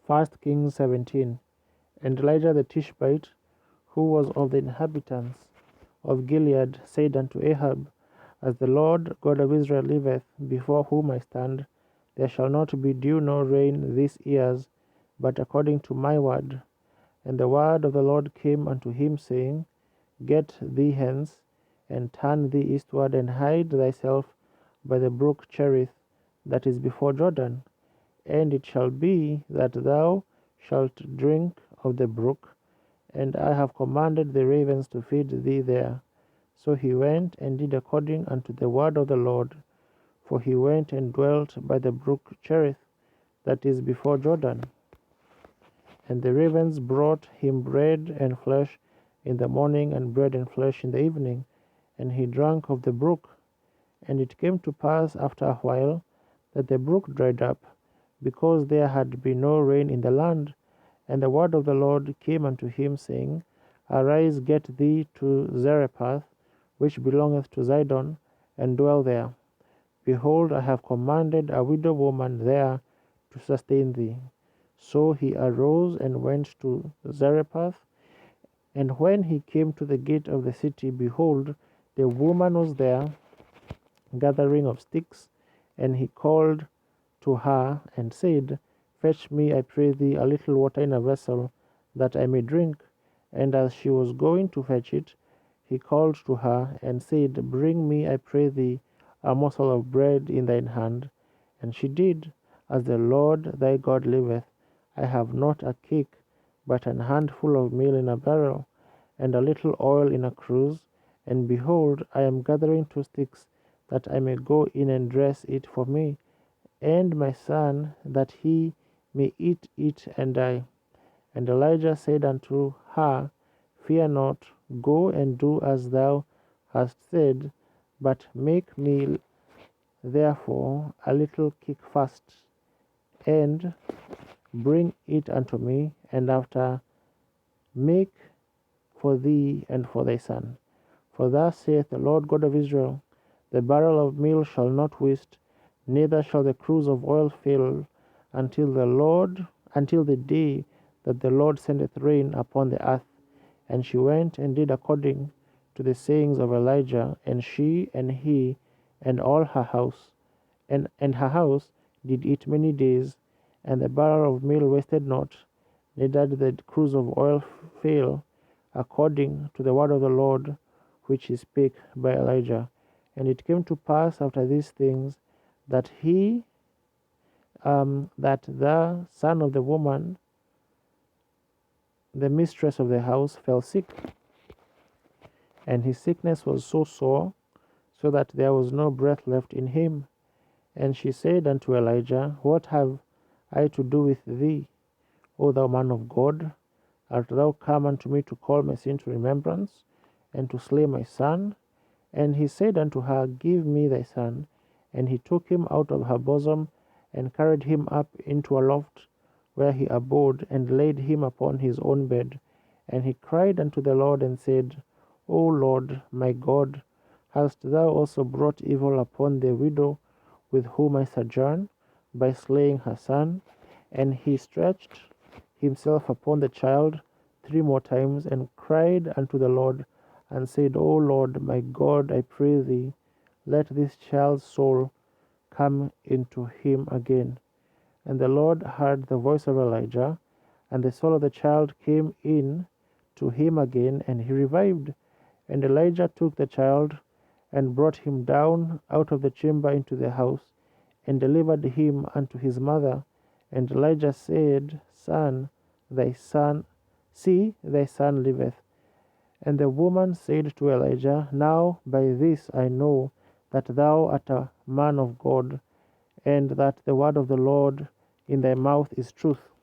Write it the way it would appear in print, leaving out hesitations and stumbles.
1 Kings 17. And Elijah the Tishbite, who was of the inhabitants of Gilead, said unto Ahab, As the Lord God of Israel liveth, before whom I stand, there shall not be dew nor rain these years, but according to my word. And the word of the Lord came unto him, saying, Get thee hence, and turn thee eastward, and hide thyself by the brook Cherith, that is before Jordan. And it shall be that thou shalt drink of the brook, and I have commanded the ravens to feed thee there. So he went and did according unto the word of the Lord, for he went and dwelt by the brook Cherith, that is before Jordan. And the ravens brought him bread and flesh in the morning, and bread and flesh in the evening, and he drank of the brook. And it came to pass after a while that the brook dried up, because there had been no rain in the land. And the word of the Lord came unto him, saying, Arise, get thee to Zarephath, which belongeth to Zidon, and dwell there. Behold, I have commanded a widow woman there to sustain thee. So he arose and went to Zarephath. And when he came to the gate of the city, behold, the woman was there, gathering of sticks. And he called to her, and said, Fetch me, I pray thee, a little water in a vessel, that I may drink. And as she was going to fetch it, he called to her, and said, Bring me, I pray thee, a morsel of bread in thine hand. And she did. As the Lord thy God liveth, I have not a cake, but an handful of meal in a barrel, and a little oil in a cruse. And behold, I am gathering 2 sticks, that I may go in and dress it for me, and my son, that he may eat it and die. And Elijah said unto her, Fear not, go and do as thou hast said, but make me therefore a little cake first, and bring it unto me, and after make for thee and for thy son. For thus saith the Lord God of Israel, The barrel of meal shall not waste, neither shall the cruse of oil fail, until the day that the Lord sendeth rain upon the earth. And she went and did according to the sayings of Elijah, and she and he and all her house, and her house did eat many days, and the barrel of meal wasted not, neither did the cruse of oil fail, according to the word of the Lord which he spake by Elijah. And it came to pass after these things, that that the son of the woman, the mistress of the house, fell sick, and his sickness was so sore, so that there was no breath left in him. And she said unto Elijah, What have I to do with thee, O thou man of God? Art thou come unto me to call my sin to remembrance, and to slay my son? And he said unto her, Give me thy son. And he took him out of her bosom, and carried him up into a loft, where he abode, and laid him upon his own bed. And he cried unto the Lord, and said, O Lord my God, hast thou also brought evil upon the widow with whom I sojourn, by slaying her son? And he stretched himself upon the child 3 more times, and cried unto the Lord, and said, O Lord my God, I pray thee, let this child's soul come into him again. And the Lord heard the voice of Elijah, and the soul of the child came in to him again, and he revived. And Elijah took the child, and brought him down out of the chamber into the house, and delivered him unto his mother. And Elijah said, Son, thy son liveth. And the woman said to Elijah, Now by this I know that thou art a man of God, and that the word of the Lord in thy mouth is truth.